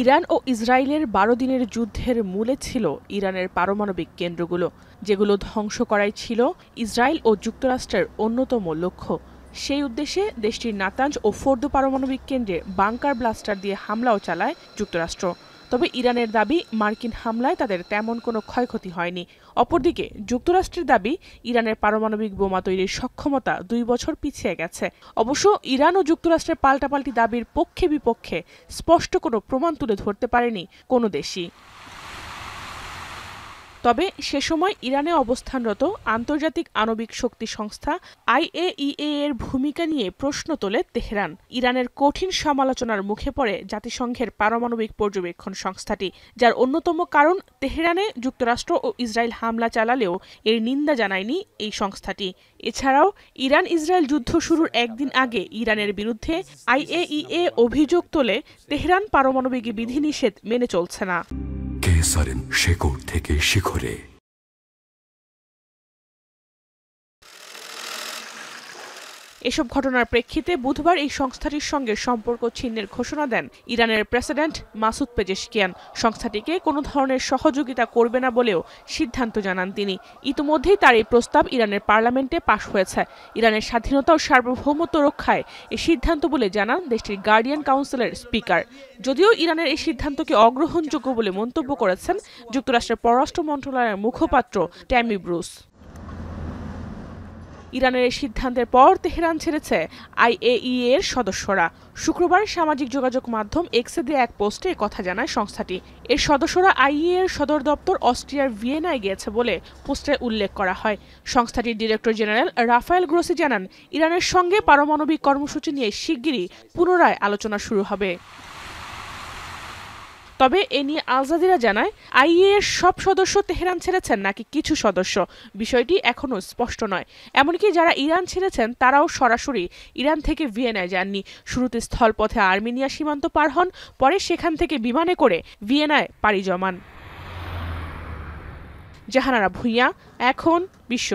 Iran ও ইসরায়েলের ১২ দিনের যুদ্ধের মূলে ছিল ইরানের পারমাণবিক কেন্দ্রগুলো, যেগুলো ধ্বংস করাই ছিল ইসরায়েল ও যুক্তরাষ্ট্রের অন্যতম লক্ষ্য। সেই উদ্দেশ্যে দেশটির নাতাঞ্জ ও ফোর্দো পারমাণবিক কেন্দ্রে বাংকার ব্লাস্টার দিয়ে হামলাও চালায় যুক্তরাষ্ট্র। তবে ইরানের দাবি, মার্কিন হামলায় তাদের তেমন কোনো ক্ষয়ক্ষতি হয়নি। অপরদিকে যুক্তরাষ্ট্রের দাবি, ইরানের পারমাণবিক বোমা তৈরির সক্ষমতা ২ বছর পিছিয়ে গেছে। অবশ্য ইরান ও যুক্তরাষ্ট্রের পাল্টাপাল্টি দাবির পক্ষে বিপক্ষে স্পষ্ট কোনো প্রমাণ তুলে ধরতে পারেনি কোনো দেশই। তবে সে সময় ইরানে অবস্থানরত আন্তর্জাতিক আণবিক শক্তি সংস্থা IAEA এর ভূমিকা নিয়ে প্রশ্ন তোলে তেহরান। ইরানের কঠিন সমালোচনার মুখে পড়ে জাতিসংঘের পারমাণবিক পর্যবেক্ষণ সংস্থাটি, যার অন্যতম কারণ তেহরানে যুক্তরাষ্ট্র ও ইসরায়েল হামলা চালালেও এর নিন্দা জানায়নি এই সংস্থাটি। এছাড়াও ইরান ইসরায়েল যুদ্ধ শুরুর একদিন আগে ইরানের বিরুদ্ধে IAEA অভিযোগ তোলে তেহরান পারমাণবিক বিধিনিষেধ মেনে চলছে না। কেসারেন শেকড় থেকে শিখরে। এসব ঘটনার প্রেক্ষিতে বুধবার এই সংস্থাটির সঙ্গে সম্পর্ক ছিন্নের ঘোষণা দেন ইরানের প্রেসিডেন্ট মাসুদ পেজেশকিয়ান। সংস্থাটিকে কোনো ধরনের সহযোগিতা করবে না বলেও সিদ্ধান্ত জানান তিনি। ইতিমধ্যেই তার এই প্রস্তাব ইরানের পার্লামেন্টে পাশ হয়েছে। ইরানের স্বাধীনতা ও সার্বভৌমত্ব রক্ষায় এই সিদ্ধান্ত বলে জানান দেশটির গার্ডিয়ান কাউন্সিলের স্পিকার। যদিও ইরানের এই সিদ্ধান্তকে অগ্রহণযোগ্য বলে মন্তব্য করেছেন যুক্তরাষ্ট্রের পররাষ্ট্র মন্ত্রণালয়ের মুখপাত্র ট্যামি ব্রুস। ইরানের এই সিদ্ধান্তের পর তেহরান ছেড়েছে IAEA এর সদস্যরা। শুক্রবার সামাজিক যোগাযোগ মাধ্যম এক্সে দেয়া এক পোস্টে কথা জানায় সংস্থাটি। এর সদস্যরা IAEA এর সদর দপ্তর অস্ট্রিয়ার ভিয়েনায় গিয়েছে বলে পোস্টে উল্লেখ করা হয়। সংস্থাটির ডিরেক্টর জেনারেল রাফায়েল গ্রোসি জানান, ইরানের সঙ্গে পারমাণবিক কর্মসূচি নিয়ে শিগগিরই পুনরায় আলোচনা শুরু হবে। তবে এ নিয়ে আল জাজিরা জানায়, IAEA এর সব সদস্য তেহরান ছেড়েছেন নাকি কিছু সদস্য, বিষয়টি এখনো স্পষ্ট নয়। এমনকি যারা ইরান ছেড়েছেন তারাও সরাসরি ইরান থেকে ভিয়েনায় যাননি। শুরুতে স্থলপথে আর্মেনিয়া সীমান্ত পার হন, পরে সেখান থেকে বিমানে করে ভিয়েনায় পাড়ি জমান। জাহানারা ভুঁইয়া, এখন বিশ্ব।